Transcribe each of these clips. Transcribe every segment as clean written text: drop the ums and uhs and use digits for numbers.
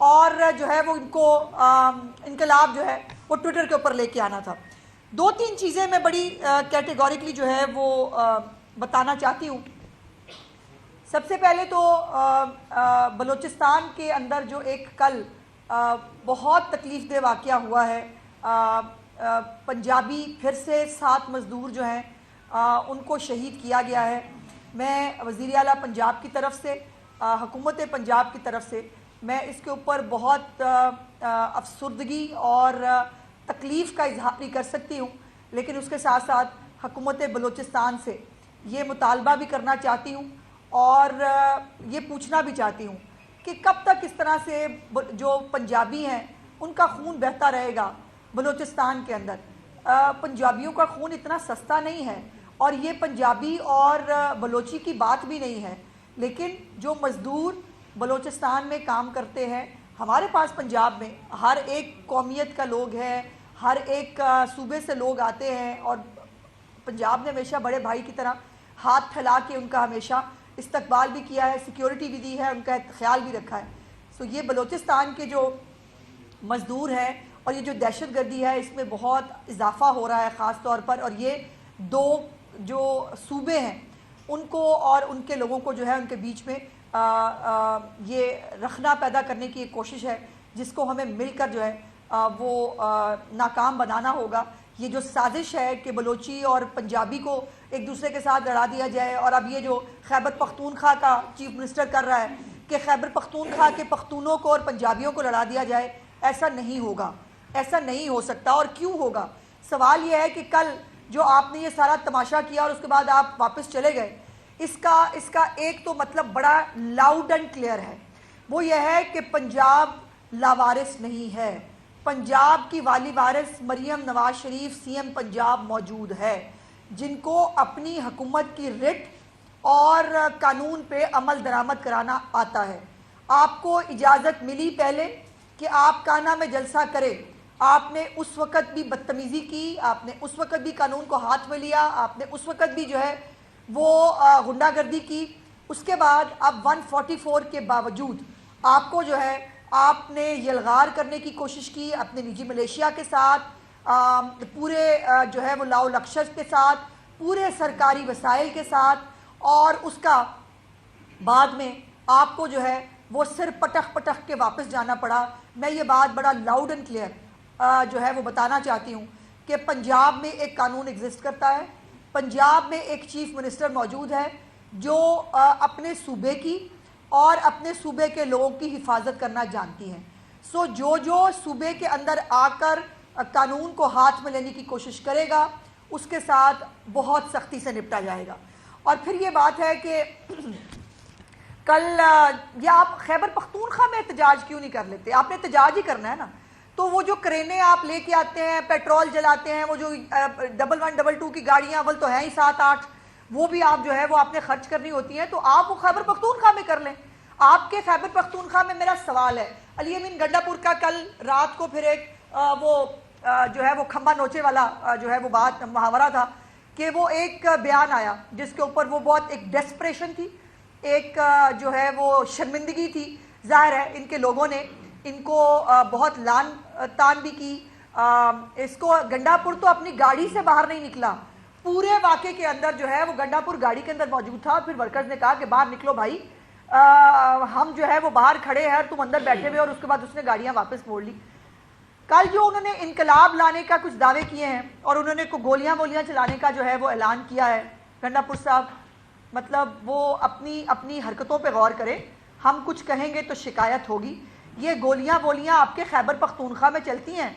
اور جو ہے وہ ان کو انقلاب جو ہے وہ ٹویٹر کے اوپر لے کے آنا تھا. 2-3 چیزیں میں بڑی کیٹیگوریکلی جو ہے وہ بتانا چاہتی ہوں. سب سے پہلے تو بلوچستان کے اندر جو ایک کل بہت تکلیف دہ واقعہ ہوا ہے، پنجابی پھر سے 7 مزدور جو ہیں ان کو شہید کیا گیا ہے. میں وزیر اعلیٰ پنجاب کی طرف سے، حکومت پنجاب کی طرف سے میں اس کے اوپر بہت افسردگی اور تکلیف کا اظہار بھی کر سکتی ہوں، لیکن اس کے ساتھ ساتھ حکومت بلوچستان سے یہ مطالبہ بھی کرنا چاہتی ہوں اور یہ پوچھنا بھی چاہتی ہوں کہ کب تک اس طرح سے جو پنجابی ہیں ان کا خون بہتا رہے گا بلوچستان کے اندر. پنجابیوں کا خون اتنا سستا نہیں ہے، اور یہ پنجابی اور بلوچی کی بات بھی نہیں ہے، لیکن جو مزدور بلوچستان میں کام کرتے ہیں، ہمارے پاس پنجاب میں ہر ایک قومیت کا لوگ ہے، ہر ایک صوبے سے لوگ آتے ہیں، اور پنجاب نے ہمیشہ بڑے بھائی کی طرح ہاتھ پھیلا کے ان کا ہمیشہ استقبال بھی کیا ہے، سیکیورٹی بھی دی ہے، ان کا خیال بھی رکھا ہے. سو یہ بلوچستان کے جو مزدور ہیں اور یہ جو دہشت گردی ہے اس میں بہت اضافہ ہو رہا ہے خاص طور پر، اور یہ 2 جو صوبے ہیں ان کو اور ان کے لوگوں کو جو ہے ان کے بیچ میں یہ رخنا پیدا کرنے کی ایک کوشش ہے جس کو ہمیں مل کر جو ہے وہ ناکام بنانا ہوگا. یہ جو سازش ہے کہ بلوچی اور پنجابی کو ایک دوسرے کے ساتھ لڑا دیا جائے، اور اب یہ جو خیبر پختونخوا کا چیف منسٹر کر رہا ہے کہ خیبر پختونخوا کے پختونوں کو اور پنجابیوں کو لڑا دیا جائے، ایسا نہیں ہوگا، ایسا نہیں ہو سکتا. اور کیوں ہوگا؟ سوال یہ ہے کہ کل جو آپ نے یہ سارا تماشا کیا اور اس کے بعد آپ واپس چلے گئے، اس کا ایک تو مطلب بڑا لاؤڈ اینڈ کلیئر ہے، وہ یہ ہے کہ پنجاب لاوارث نہیں ہے. پنجاب کی والی وارث مریم نواز شریف سی ایم پنجاب موجود ہے، جن کو اپنی حکومت کی رٹ اور قانون پہ عمل درآمد کرانا آتا ہے. آپ کو اجازت ملی پہلے کہ آپ کانا میں جلسہ کریں، آپ نے اس وقت بھی بدتمیزی کی، آپ نے اس وقت بھی قانون کو ہاتھ میں لیا، آپ نے اس وقت بھی جو ہے وہ غنڈہ گردی کی. اس کے بعد اب 144 کے باوجود آپ کو جو ہے آپ نے یلغار کرنے کی کوشش کی اپنے نجی ملیشیا کے ساتھ، پورے جو ہے وہ لاؤ لخشش کے ساتھ، پورے سرکاری وسائل کے ساتھ، اور اس کا بعد میں آپ کو جو ہے وہ سر پٹخ پٹخ کے واپس جانا پڑا. میں یہ بات بڑا لاؤڈ اینڈ کلیئر جو ہے وہ بتانا چاہتی ہوں کہ پنجاب میں ایک قانون ایگزسٹ کرتا ہے، پنجاب میں ایک چیف منسٹر موجود ہے جو اپنے صوبے کی اور اپنے صوبے کے لوگوں کی حفاظت کرنا جانتی ہیں. سو جو صوبے کے اندر آ کر قانون کو ہاتھ میں لینے کی کوشش کرے گا اس کے ساتھ بہت سختی سے نپٹا جائے گا. اور پھر یہ بات ہے کہ کل یہ آپ خیبر پختونخوا میں احتجاج کیوں نہیں کر لیتے؟ آپ نے احتجاج ہی کرنا ہے نا. تو وہ جو کرینے آپ لے کے آتے ہیں، پیٹرول جلاتے ہیں، وہ جو 1122 کی گاڑیاں اول تو ہیں ہی 7-8، وہ بھی آپ جو ہے وہ آپ نے خرچ کرنی ہوتی ہیں، تو آپ وہ خیبر پختونخوا میں کر لیں. آپ کے خیبر پختونخوا میں میرا سوال ہے، علی امین گنڈا پور کا کل رات کو پھر ایک وہ جو ہے وہ کھمبا نوچے والا جو ہے وہ بات محاورہ تھا کہ وہ ایک بیان آیا جس کے اوپر وہ بہت ایک ڈیسپریشن تھی، ایک جو ہے وہ شرمندگی تھی. ظاہر ہے ان کے لوگوں نے ان کو بہت لان تان بھی کی. اس کو گنڈا پور تو اپنی گاڑی سے باہر نہیں نکلا، پورے واقعے کے اندر جو ہے وہ گنڈا پور گاڑی کے اندر موجود تھا. پھر ورکرز نے کہا کہ باہر نکلو بھائی، ہم جو ہے وہ باہر کھڑے ہیں اور تم اندر بیٹھے ہوئے، اور اس کے بعد اس نے گاڑیاں واپس موڑ لی. کل جو انہوں نے انقلاب لانے کا کچھ دعوے کیے ہیں اور انہوں نے گولیاں چلانے کا جو ہے وہ اعلان کیا ہے، گنڈا پور صاحب مطلب وہ اپنی حرکتوں پہ غور کریں. ہم کچھ کہیں گے تو شکایت ہوگی. یہ گولیاں آپ کے خیبر پختونخوا میں چلتی ہیں،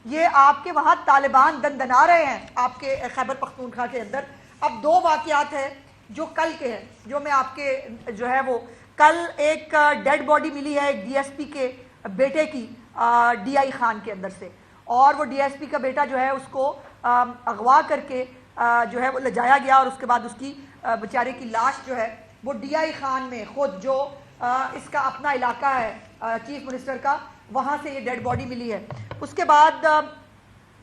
یہ آپ کے وہاں طالبان دندنا رہے ہیں آپ کے خیبر پختونخوا کے اندر. اب 2 واقعات ہیں جو کل کے ہیں جو میں آپ کے جو ہے وہ کل ایک ڈیڈ باڈی ملی ہے ایک ڈی ایس پی کے بیٹے کی ڈی آئی خان کے اندر سے، اور وہ ڈی ایس پی کا بیٹا جو ہے اس کو اغوا کر کے جو ہے وہ لے جایا گیا، اور اس کے بعد اس کی بیچارے کی لاش جو ہے وہ ڈی آئی خان میں خود جو اس کا اپنا علاقہ ہے چیف منسٹر کا، وہاں سے یہ ڈیڈ باڈی ملی ہے. اس کے بعد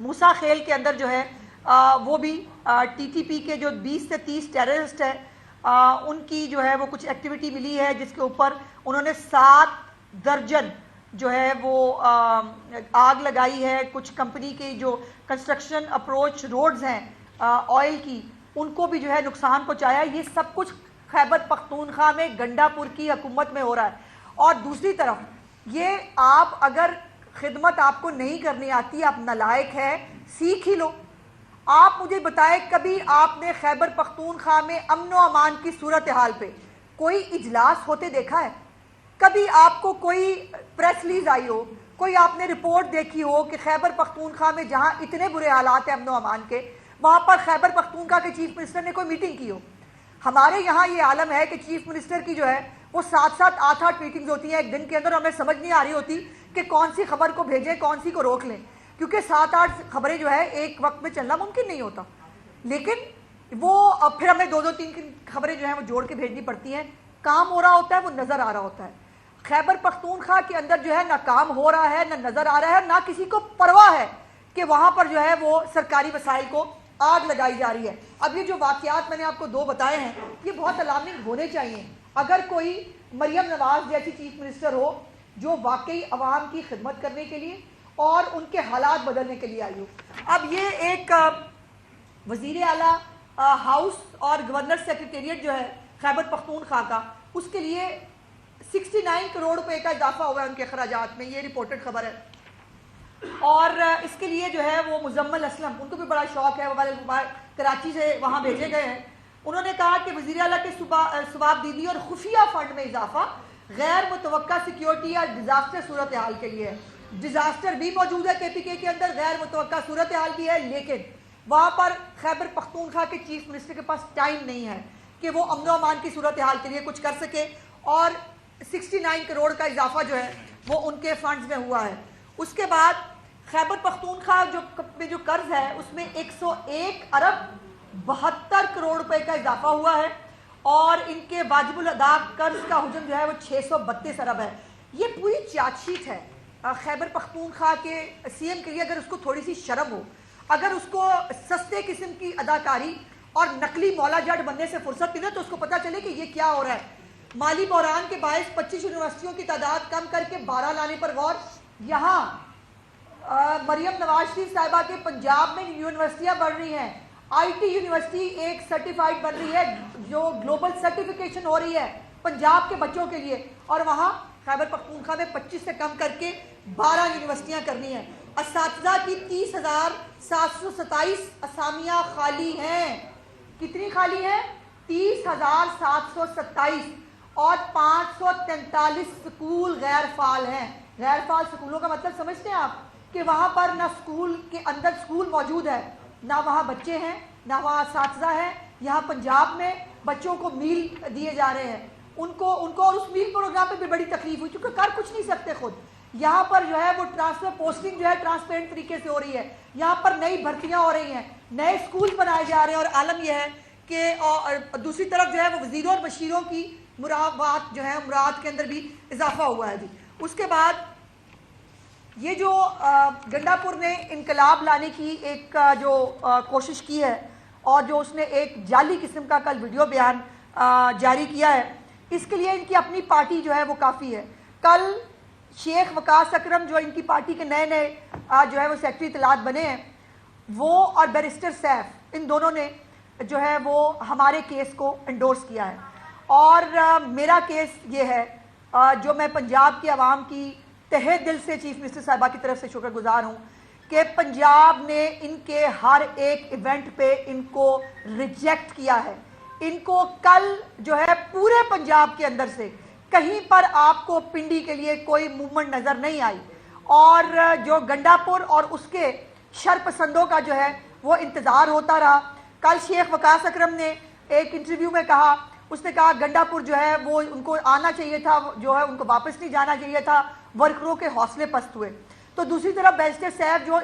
موسیٰ خیل کے اندر جو ہے وہ بھی ٹی ٹی پی کے جو 20 سے 30 ٹیررسٹ ہیں ان کی جو ہے وہ کچھ ایکٹیویٹی ملی ہے جس کے اوپر انہوں نے 7 درجن جو ہے وہ آگ لگائی ہے، کچھ کمپنی کے جو کنسٹرکشن اپروچ روڈز ہیں آئل کی، ان کو بھی جو ہے نقصان پہنچایا. یہ سب کچھ خیبر پختونخوا میں گنڈا پور کی حکومت میں ہو رہا ہے. اور دوسری طرف یہ آپ اگر خدمت آپ کو نہیں کرنی آتی، آپ نالائق ہے، سیکھ ہی لو. آپ مجھے بتائیں کبھی آپ نے خیبر پختونخوا میں امن و امان کی صورتحال پہ کوئی اجلاس ہوتے دیکھا ہے؟ کبھی آپ کو کوئی پریس ریلیز آئی ہو، کوئی آپ نے رپورٹ دیکھی ہو کہ خیبر پختونخوا میں جہاں اتنے برے حالات ہیں امن و امان کے، وہاں پر خیبر پختونخوا کے چیف منسٹر نے کوئی میٹنگ کی ہو؟ ہمارے یہاں یہ عالم ہے کہ چیف منسٹر کی جو ہے وہ 7-7 8-8 میٹنگز ہوتی ہیں ایک دن کے اندر، ہمیں سمجھ نہیں آ رہی ہوتی کہ کون سی خبر کو بھیجیں، کون سی کو روک لیں، کیونکہ 7-8 خبریں جو ہے ایک وقت میں چلنا ممکن نہیں ہوتا. لیکن وہ پھر ہمیں 2-2-3 خبریں جو ہیں وہ جوڑ کے بھیجنی پڑتی ہیں. کام ہو رہا ہوتا ہے، وہ نظر آ رہا ہوتا ہے. خیبر پختونخوا کے اندر جو ہے نہ کام ہو رہا ہے، نہ نظر آ رہا ہے، نہ کسی کو پرواہ ہے کہ وہاں پر جو ہے وہ سرکاری وسائل کو آگ لگائی جا رہی ہے. اب یہ جو واقعات میں نے آپ کو 2 بتائے ہیں یہ بہت الارمنگ ہونے چاہیے. اگر کوئی مریم نواز جیسی چیف منسٹر ہو جو واقعی عوام کی خدمت کرنے کے لیے اور ان کے حالات بدلنے کے لیے آئی ہو. اب یہ ایک وزیر اعلیٰ ہاؤس اور گورنر سیکریٹریٹ جو ہے خیبر پختونخوا کا، اس کے لیے 69 کروڑ روپے کا اضافہ ہوا ہے ان کے اخراجات میں، یہ رپورٹڈ خبر ہے. اور اس کے لیے جو ہے وہ مزمل اسلم، ان کو بھی بڑا شوق ہے، وہ کراچی سے وہاں بھیجے گئے ہیں. انہوں نے کہا کہ وزیر اعلیٰ کے ثوابدیدی اور خفیہ فنڈ میں اضافہ غیر متوقع سیکیورٹی اور ڈیزاسٹر صورتحال کے لیے ہے. ڈیزاسٹر بھی موجود ہے کے پی کے اندر، غیر متوقع صورتحال بھی ہے، لیکن وہاں پر خیبر پختونخوا کے چیف منسٹر کے پاس ٹائم نہیں ہے کہ وہ امن و امان کی صورتحال کے لیے کچھ کر سکے. اور 69 کروڑ کا اضافہ جو ہے وہ ان کے فنڈز میں ہوا ہے. اس کے بعد خیبر پختونخوا جو قرض ہے اس میں 101 ارب 72 کروڑ روپے کا اضافہ ہوا ہے، اور ان کے واجب الادا قرض کا حجم جو ہے وہ 632 ارب ہے. یہ پوری چارٹ شیٹ ہے. خیبر پختونخوا کے سی ایم کے لیے اگر اس کو تھوڑی سی شرم ہو، اگر اس کو سستے قسم کی اداکاری اور نقلی مولا جٹ بننے سے فرصت ملے تو اس کو پتہ چلے کہ یہ کیا ہو رہا ہے. مالی بحران کے باعث 25 یونیورسٹیوں کی تعداد کم کر کے 12 لانے پر غور. یہاں مریم نواز شریف صاحبہ کے پنجاب میں یونیورسٹیاں بڑھ رہی ہیں. آئی ٹی یونیورسٹی ایک سرٹیفائڈ بن رہی ہے جو گلوبل سرٹیفیکیشن ہو رہی ہے پنجاب کے بچوں کے لیے، اور وہاں خیبر پختونخوا میں 25 سے کم کر کے 12 یونیورسٹیاں کرنی ہیں. اساتذہ کی 30,727 اسامیاں خالی ہیں. کتنی خالی ہیں؟ 30,727. اور 543 سکول غیر فعال ہیں. غیر فعال سکولوں کا مطلب سمجھتے ہیں آپ کہ وہاں پر نہ سکول کے اندر سکول موجود ہے، نہ وہاں بچے ہیں، نہ وہاں اساتذہ ہیں. یہاں پنجاب میں بچوں کو میل دیے جا رہے ہیں، ان کو اور اس میل پروگرام پہ بھی بڑی تکلیف ہوئی کیونکہ کر کچھ نہیں سکتے خود. یہاں پر جو ہے وہ ٹرانسفر پوسٹنگ جو ہے ٹرانسپیرنٹ طریقے سے ہو رہی ہے. یہاں پر نئی بھرتیاں ہو رہی ہیں، نئے سکول بنائے جا رہے ہیں، اور عالم یہ ہے کہ دوسری طرف جو ہے وہ وزیروں اور بشیروں کی مراد جو ہے مراد کے اندر بھی اضافہ ہوا ہے. جی اس کے بعد یہ جو گنڈا پور نے انقلاب لانے کی ایک جو کوشش کی ہے اور جو اس نے ایک جعلی قسم کا کل ویڈیو بیان جاری کیا ہے، اس کے لیے ان کی اپنی پارٹی جو ہے وہ کافی ہے. کل شیخ وقاص اکرم جو ان کی پارٹی کے نئے جو ہے وہ سیکرٹری اطلاعات بنے ہیں، وہ اور بیرسٹر سیف، ان دونوں نے جو ہے وہ ہمارے کیس کو انڈورس کیا ہے. اور میرا کیس یہ ہے جو میں پنجاب کی عوام کی تہہ دل سے چیف منسٹر صاحبہ کی طرف سے شکر گزار ہوں کہ پنجاب نے ان کے ہر ایک ایونٹ پہ ان کو ریجیکٹ کیا ہے. ان کو کل جو ہے پورے پنجاب کے اندر سے کہیں پر آپ کو پنڈی کے لیے کوئی موومنٹ نظر نہیں آئی، اور جو گنڈا پور اور اس کے شرپسندوں کا جو ہے وہ انتظار ہوتا رہا. کل شیخ وقاص اکرم نے ایک انٹرویو میں کہا، اس نے کہا گنڈا پور جو ہے وہ ان کو آنا چاہیے تھا، جو ہے ان کو واپس نہیں جانا چاہیے تھا، ورکروں کے حوصلے پست ہوئے. تو دوسری طرف بیرسٹر صاحب جو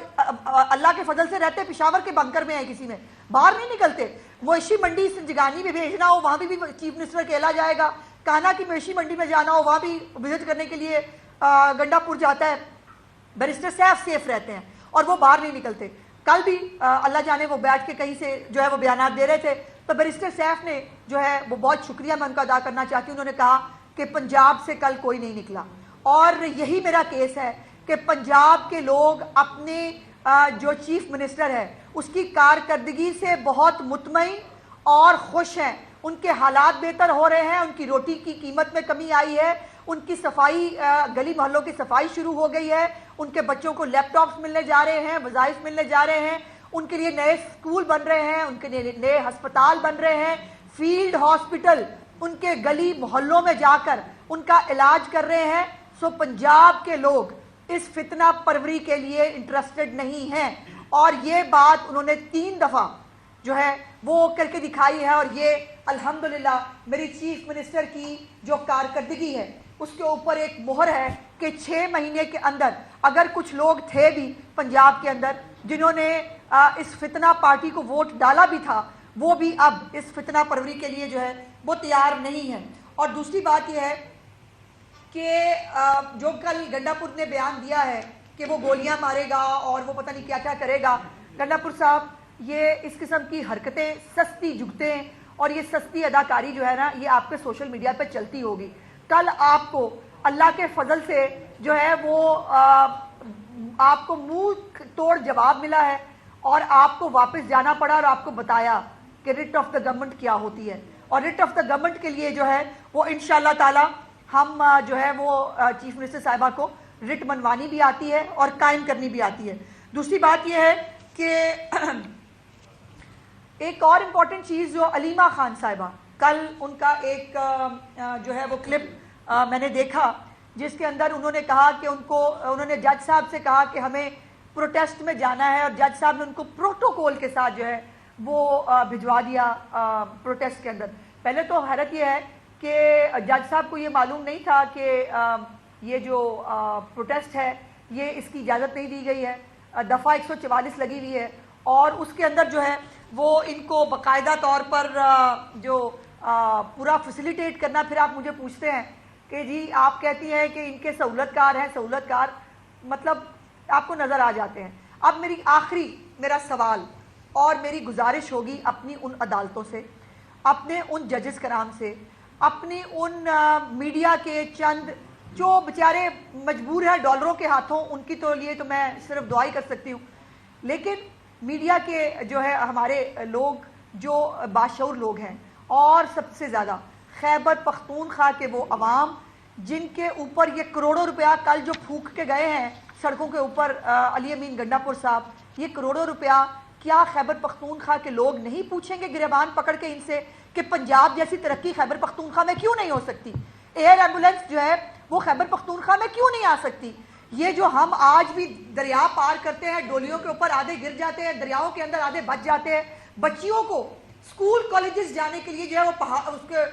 اللہ کے فضل سے رہتے پشاور کے بنکر میں ہیں، کسی میں باہر نہیں نکلتے. مویشی منڈی سنجگانی میں بھیجنا ہو وہاں بھی چیف منسٹر اکیلا جائے گا، کانا کی مویشی منڈی میں جانا ہو وہاں بھی وزٹ کرنے کے لیے گنڈا پور جاتا ہے. بیرسٹر صاحب سیف رہتے ہیں اور وہ باہر نہیں نکلتے. کل بھی اللہ جانے وہ بیٹھ کے کہیں سے جو ہے وہ بیانات دے رہے تھے، تو بیرسٹر صاحب نے جو ہے وہ بہت شکریہ میں ان کا ادا کرنا چاہتی ہوں. انہوں نے کہا کہ پنجاب سے کل کوئی نہیں نکلا، اور یہی میرا کیس ہے کہ پنجاب کے لوگ اپنے جو چیف منسٹر ہے اس کی کارکردگی سے بہت مطمئن اور خوش ہیں. ان کے حالات بہتر ہو رہے ہیں, ان کی روٹی کی قیمت میں کمی آئی ہے, ان کی صفائی, گلی محلوں کی صفائی شروع ہو گئی ہے, ان کے بچوں کو لیپ ٹاپس ملنے جا رہے ہیں, وظائف ملنے جا رہے ہیں, ان کے لیے نئے اسکول بن رہے ہیں, ان کے لیے نئے ہسپتال بن رہے ہیں, فیلڈ ہاسپٹل ان کے گلی محلوں میں جا کر ان کا علاج کر رہے ہیں. سو پنجاب کے لوگ اس فتنہ پروری کے لیے انٹرسٹڈ نہیں ہیں, اور یہ بات انہوں نے 3 دفعہ جو ہے وہ کر کے دکھائی ہے. اور یہ الحمدللہ میری چیف منسٹر کی جو کارکردگی ہے اس کے اوپر ایک مہر ہے کہ 6 مہینے کے اندر اگر کچھ لوگ تھے بھی پنجاب کے اندر جنہوں نے اس فتنہ پارٹی کو ووٹ ڈالا بھی تھا, وہ بھی اب اس فتنہ پروری کے لیے جو ہے وہ تیار نہیں ہے. اور دوسری بات یہ ہے کہ جو کل گنڈا پور نے بیان دیا ہے کہ وہ گولیاں مارے گا اور وہ پتہ نہیں کیا کیا کرے گا, گنڈا پور صاحب یہ اس قسم کی حرکتیں, سستی جگتیں اور یہ سستی اداکاری جو ہے نا, یہ آپ کے سوشل میڈیا پہ چلتی ہوگی. کل آپ کو اللہ کے فضل سے جو ہے وہ آپ کو منہ توڑ جواب ملا ہے اور آپ کو واپس جانا پڑا اور آپ کو بتایا کہ رٹ آف دا گورنمنٹ کیا ہوتی ہے. اور رٹ آف دا گورنمنٹ کے لیے جو ہے وہ انشاءاللہ تعالی ہم جو ہے وہ چیف منسٹر صاحبہ کو رٹ منوانی بھی آتی ہے اور قائم کرنی بھی آتی ہے. دوسری بات یہ ہے کہ ایک اور امپورٹنٹ چیز جو علیمہ خان صاحبہ, کل ان کا ایک جو ہے وہ کلپ میں نے دیکھا جس کے اندر انہوں نے کہا کہ انہوں نے جج صاحب سے کہا کہ ہمیں پروٹیسٹ میں جانا ہے, اور جج صاحب نے ان کو پروٹوکول کے ساتھ جو ہے وہ بھجوا دیا پروٹیسٹ کے اندر. پہلے تو حیرت یہ ہے کہ جج صاحب کو یہ معلوم نہیں تھا کہ یہ جو پروٹیسٹ ہے یہ اس کی اجازت نہیں دی گئی ہے, دفعہ 144 لگی ہوئی ہے, اور اس کے اندر جو ہے وہ ان کو باقاعدہ طور پر جو پورا فیسیلیٹیٹ کرنا. پھر آپ مجھے پوچھتے ہیں کہ جی آپ کہتی ہیں کہ ان کے سہولت کار ہیں, سہولت کار مطلب آپ کو نظر آ جاتے ہیں. اب میری آخری میرا سوال اور میری گزارش ہوگی اپنی ان عدالتوں سے, اپنے ان ججز کرام سے, اپنی ان میڈیا کے چند جو بیچارے مجبور ہیں ڈالروں کے ہاتھوں, ان کی تو لیے تو میں صرف دعا ہی کر سکتی ہوں, لیکن میڈیا کے جو ہے ہمارے لوگ جو باشعور لوگ ہیں, اور سب سے زیادہ خیبر پختونخوا کے وہ عوام جن کے اوپر یہ کروڑوں روپیہ کل جو پھونک کے گئے ہیں سڑکوں کے اوپر علی امین گنڈا پور صاحب, یہ کروڑوں روپیہ کیا خیبر پختونخوا کے لوگ نہیں پوچھیں گے گریبان پکڑ کے ان سے کہ پنجاب جیسی ترقی خیبر پختونخوا میں کیوں نہیں ہو سکتی, ایئر ایمبولینس جو ہے وہ خیبر پختونخوا میں کیوں نہیں آ سکتی. یہ جو ہم آج بھی دریا پار کرتے ہیں, ڈولیوں کے اوپر آدھے گر جاتے ہیں, دریاؤں کے اندر آدھے بچ جاتے ہیں, بچیوں کو اسکول کالجز جانے کے لیے جو ہے وہ اس کے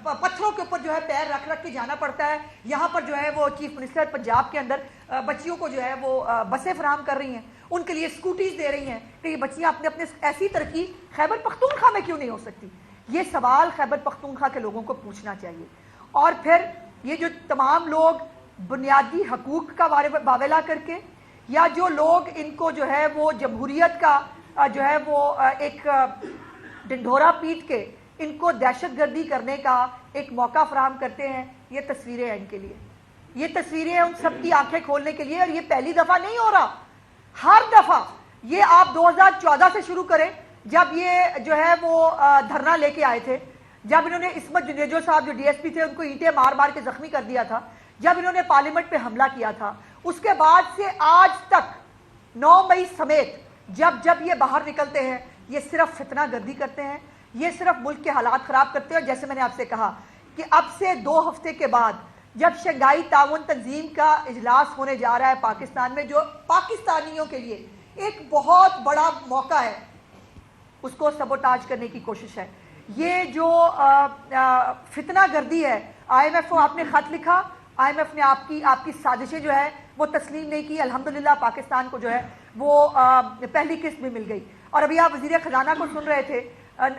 پتھروں کے اوپر جو ہے پیر رکھ رکھ کے جانا پڑتا ہے. یہاں پر جو ہے وہ چیف منسٹر پنجاب کے اندر بچیوں کو جو ہے وہ بسیں فراہم کر رہی ہیں, ان کے لیے اسکوٹیز دے رہی ہیں کہ یہ بچیاں اپنے اپنے ایسی ترقی خیبر پختونخوا میں کیوں نہیں ہو سکتی. یہ سوال خیبر پختونخوا کے لوگوں کو پوچھنا چاہیے. اور پھر یہ جو تمام لوگ بنیادی حقوق کا واویلا کر کے, یا جو لوگ ان کو جو ہے وہ جمہوریت کا جو ہے وہ ایک ڈنڈورا پیٹ کے ان کو دہشت گردی کرنے کا ایک موقع فراہم کرتے ہیں, یہ تصویریں ہیں ان کے لیے, یہ تصویریں ہیں ان سب کی آنکھیں کھولنے کے لیے. اور یہ پہلی دفعہ نہیں ہو رہا, ہر دفعہ یہ آپ 2014 سے شروع کریں جب یہ جو ہے وہ دھرنا لے کے آئے تھے, جب انہوں نے عصمت جنیجو صاحب جو ڈی ایس پی تھے ان کو اینٹیں مار مار کے زخمی کر دیا تھا, جب انہوں نے پارلیمنٹ پہ حملہ کیا تھا, اس کے بعد سے آج تک 9 مئی سمیت جب یہ باہر نکلتے ہیں یہ صرف فتنہ گردی کرتے ہیں, یہ صرف ملک کے حالات خراب کرتے ہیں. اور جیسے میں نے آپ سے کہا کہ اب سے 2 ہفتے کے بعد جب شنگھائی تعاون تنظیم کا اجلاس ہونے جا رہا ہے پاکستان میں, جو پاکستانیوں کے لیے ایک بہت بڑا موقع ہے, اس کو سبوٹاج کرنے کی کوشش ہے. یہ جو فتنہ گردی ہے, آئی ایم ایف کو آپ نے خط لکھا, آئی ایم ایف نے آپ کی سازشیں جو ہے وہ تسلیم نہیں کی. الحمدللہ پاکستان کو جو ہے وہ پہلی قسط بھی مل گئی. اور ابھی آپ وزیر خزانہ کو سن رہے تھے,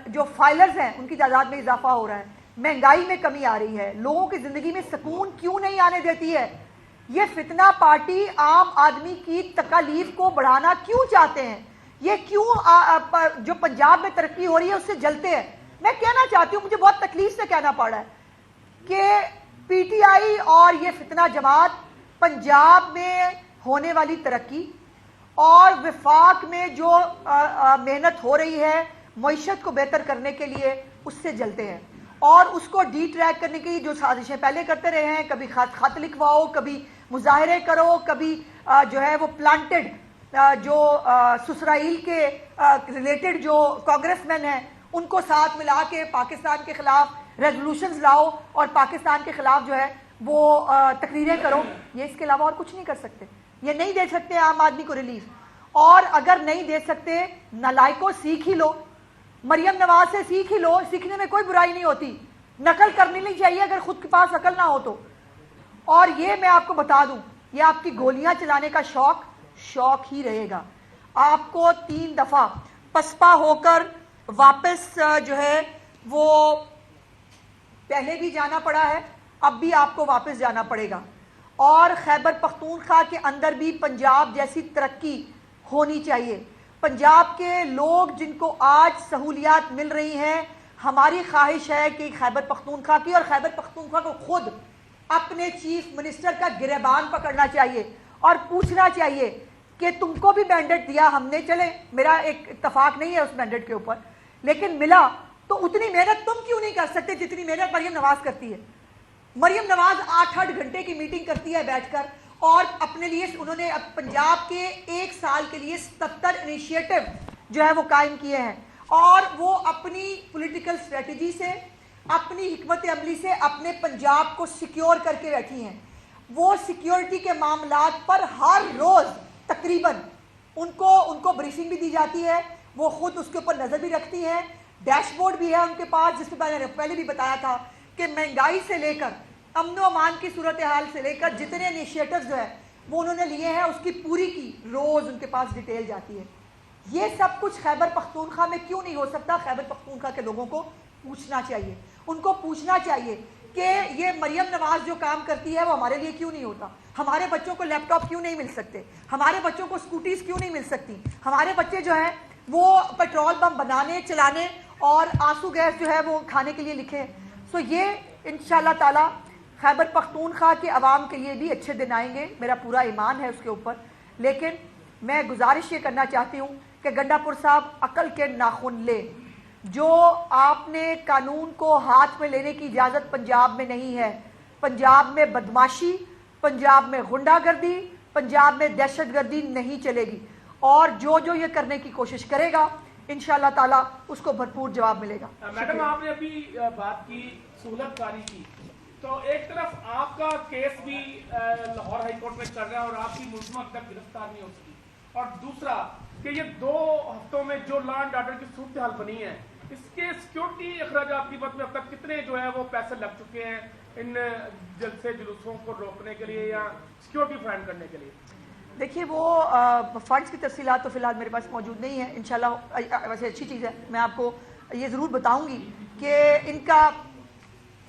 جو فائلرز ہیں ان کی تعداد میں اضافہ ہو رہا ہے, مہنگائی میں کمی آ رہی ہے, لوگوں کی زندگی میں سکون کیوں نہیں آنے دیتی ہے. یہ فتنہ پارٹی عام آدمی کی تکالیف کو بڑھانا کیوں چاہتے ہیں, یہ کیوں جو پنجاب میں ترقی ہو رہی ہے اس سے جلتے ہیں. میں کہنا چاہتی ہوں, مجھے بہت تکلیف سے کہنا پڑ رہا ہے کہ پی ٹی آئی اور یہ فتنہ جماعت پنجاب میں ہونے والی ترقی اور وفاق میں جو محنت ہو رہی ہے معیشت کو بہتر کرنے کے لیے اس سے جلتے ہیں، اور اس کو ڈی ٹریک کرنے کی جو سازشیں پہلے کرتے رہے ہیں، کبھی خط لکھواؤ، کبھی مظاہرے کرو، کبھی جو ہے وہ پلانٹڈ جو سسرائیل کے ریلیٹڈ جو کانگریس مین ہیں ان کو ساتھ ملا کے پاکستان کے خلاف ریزولوشنز لاؤ اور پاکستان کے خلاف جو ہے وہ تقریریں کرو. یہ اس کے علاوہ اور کچھ نہیں کر سکتے. یہ نہیں دے سکتے عام آدمی کو ریلیف، اور اگر نہیں دے سکتے نالائکو سیکھ ہی لو، مریم نواز سے سیکھ ہی لو. سیکھنے میں کوئی برائی نہیں ہوتی، نقل کرنی نہیں چاہیے اگر خود کے پاس عقل نہ ہو تو. اور یہ میں آپ کو بتا دوں، یہ آپ کی گولیاں چلانے کا شوق ہی رہے گا. آپ کو 3 دفعہ پسپا ہو کر واپس جو ہے وہ پہلے بھی جانا پڑا ہے، اب بھی آپ کو واپس جانا پڑے گا. اور خیبر پختونخوا کے اندر بھی پنجاب جیسی ترقی ہونی چاہیے. پنجاب کے لوگ جن کو آج سہولیات مل رہی ہیں، ہماری خواہش ہے کہ خیبر پختونخوا کی اور خیبر پختونخوا کو خود اپنے چیف منسٹر کا گریبان پکڑنا چاہیے اور پوچھنا چاہیے کہ تم کو بھی مینڈیٹ دیا ہم نے، چلیں میرا ایک اتفاق نہیں ہے اس مینڈیٹ کے اوپر، لیکن ملا تو اتنی محنت تم کیوں نہیں کر سکتے جتنی محنت مریم نواز کرتی ہے. مریم نواز 8 گھنٹے کی میٹنگ کرتی ہے بیٹھ کر، اور اپنے لیے انہوں نے پنجاب کے 1 سال کے لیے 77 انیشیٹو جو ہے وہ قائم کیے ہیں، اور وہ اپنی پولیٹیکل اسٹریٹجی سے، اپنی حکمت عملی سے اپنے پنجاب کو سیکیور کر کے بیٹھی ہیں. وہ سیکیورٹی کے معاملات پر ہر روز تقریباً ان کو بریفنگ بھی دی جاتی ہے، وہ خود اس کے اوپر نظر بھی رکھتی ہیں. ڈیش بورڈ بھی ہے ان کے پاس، جس میں میں نے پہلے بھی بتایا تھا کہ مہنگائی سے لے کر امن و امان کی صورتحال سے لے کر جتنے انیشیٹوز جو ہے وہ انہوں نے لیے ہیں، اس کی پوری کی روز ان کے پاس ڈیٹیل جاتی ہے. یہ سب کچھ خیبر پختونخوا میں کیوں نہیں ہو سکتا؟ خیبر پختونخوا کے لوگوں کو پوچھنا چاہیے، ان کو پوچھنا چاہیے کہ یہ مریم نواز جو کام کرتی ہے وہ ہمارے لیے کیوں نہیں ہوتا. ہمارے بچوں کو لیپ ٹاپ کیوں نہیں مل سکتے؟ ہمارے بچوں کو اسکوٹیز کیوں نہیں مل سکتی؟ ہمارے بچے جو ہیں وہ پیٹرول بم بنانے، چلانے اور آنسو گیس جو ہے وہ کھانے کے لیے لکھے. سو یہ انشاءاللہ تعالی خیبر پختونخوا کے عوام کے لیے بھی اچھے دن آئیں گے، میرا پورا ایمان ہے اس کے اوپر. لیکن میں گزارش یہ کرنا چاہتی ہوں کہ گنڈا پور صاحب عقل کے ناخن لے. جو آپ نے قانون کو ہاتھ میں لینے کی اجازت پنجاب میں نہیں ہے. پنجاب میں بدماشی، پنجاب میں غنڈہ گردی، پنجاب میں دہشت گردی نہیں چلے گی، اور جو یہ کرنے کی کوشش کرے گا انشاءاللہ تعالیٰ اس کو بھرپور جواب ملے گا. میڈم آپ نے ابھی بات کی سہولت کاری کی، تو ایک طرف آپ کا کیس بھی لاہور ہائی کورٹ میں چل رہا ہے اور آپ کی ملزمہ اب تک گرفتار نہیں ہو سکی، اور دوسرا کہ یہ 2 ہفتوں میں جو لا اینڈ آرڈر کی صورتحال بنی ہے، اس کے سیکیورٹی اخراجات کی بات میں اب تک کتنے جو ہے وہ پیسے لگ چکے ہیں ان جلسے جلوسوں کو روکنے کے لیے یا سیکیورٹی فراہم کرنے کے لیے؟ دیکھیے وہ فنڈز کی تفصیلات تو فی الحال میرے پاس موجود نہیں ہیں. انشاءاللہ ویسے اچھی چیز ہے، میں آپ کو یہ ضرور بتاؤں گی کہ ان کا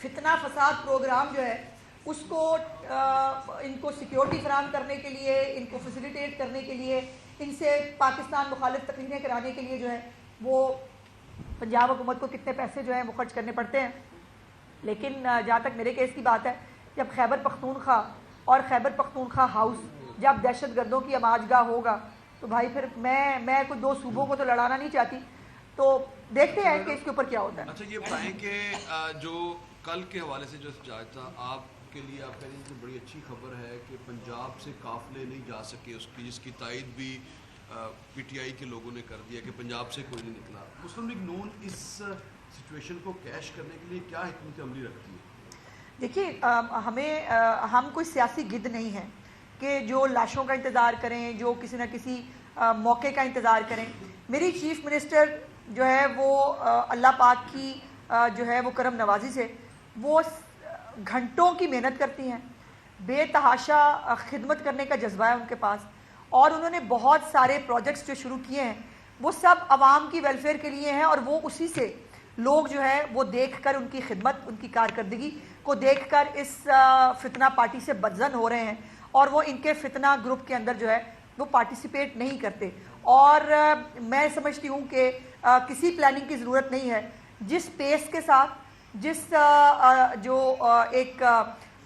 فتنہ فساد پروگرام جو ہے اس کو ان کو سیکیورٹی فراہم کرنے کے لیے، ان کو فیسیلیٹیٹ کرنے کے لیے، ان سے پاکستان مخالف تقریریں کرانے کے لیے جو ہے وہ پنجاب حکومت کو کتنے پیسے جو ہیں وہ خرچ کرنے پڑتے ہیں. لیکن جہاں تک میرے کیس کی بات ہے، جب خیبر پختونخوا اور خیبر پختونخوا ہاؤس جب دہشت گردوں کی آماج گاہ ہوگا تو بھائی پھر میں کوئی 2 صوبوں کو تو لڑانا نہیں چاہتی. تو دیکھتے ہیں کہ اس کے اوپر کیا ہوتا ہے. اچھا یہ بتائیں کہ جو کل کے حوالے سے جو احتجاج تھا، آپ کے لیے آپ کہہ رہے ہیں بڑی اچھی خبر ہے کہ پنجاب سے قافلے نہیں جا سکے، اس کی جس کی تائید بھی پی ٹی آئی کے لوگوں نے کر دیا کہ پنجاب سے کوئی نہیں نکلا. مسلم لیگ نون اس سچویشن کو کیش کرنے کے لیے کیا حکمت عملی رکھتی ہے؟ دیکھیے ہم کوئی سیاسی گدھ نہیں ہیں کہ جو لاشوں کا انتظار کریں، جو کسی نہ کسی موقع کا انتظار کریں. میری چیف منسٹر جو ہے وہ اللہ پاک کی جو ہے وہ کرم نوازی سے وہ گھنٹوں کی محنت کرتی ہیں، بے تحاشا خدمت کرنے کا جذبہ ہے ان کے پاس، اور انہوں نے بہت سارے پروجیکٹس جو شروع کیے ہیں وہ سب عوام کی ویلفیئر کے لیے ہیں، اور وہ اسی سے لوگ جو ہے وہ دیکھ کر ان کی خدمت، ان کی کارکردگی کو دیکھ کر اس فتنہ پارٹی سے بدظن ہو رہے ہیں، اور وہ ان کے فتنہ گروپ کے اندر جو ہے وہ پارٹیسپیٹ نہیں کرتے. اور میں سمجھتی ہوں کہ کسی پلاننگ کی ضرورت نہیں ہے. جس پیس کے ساتھ، جس جو ایک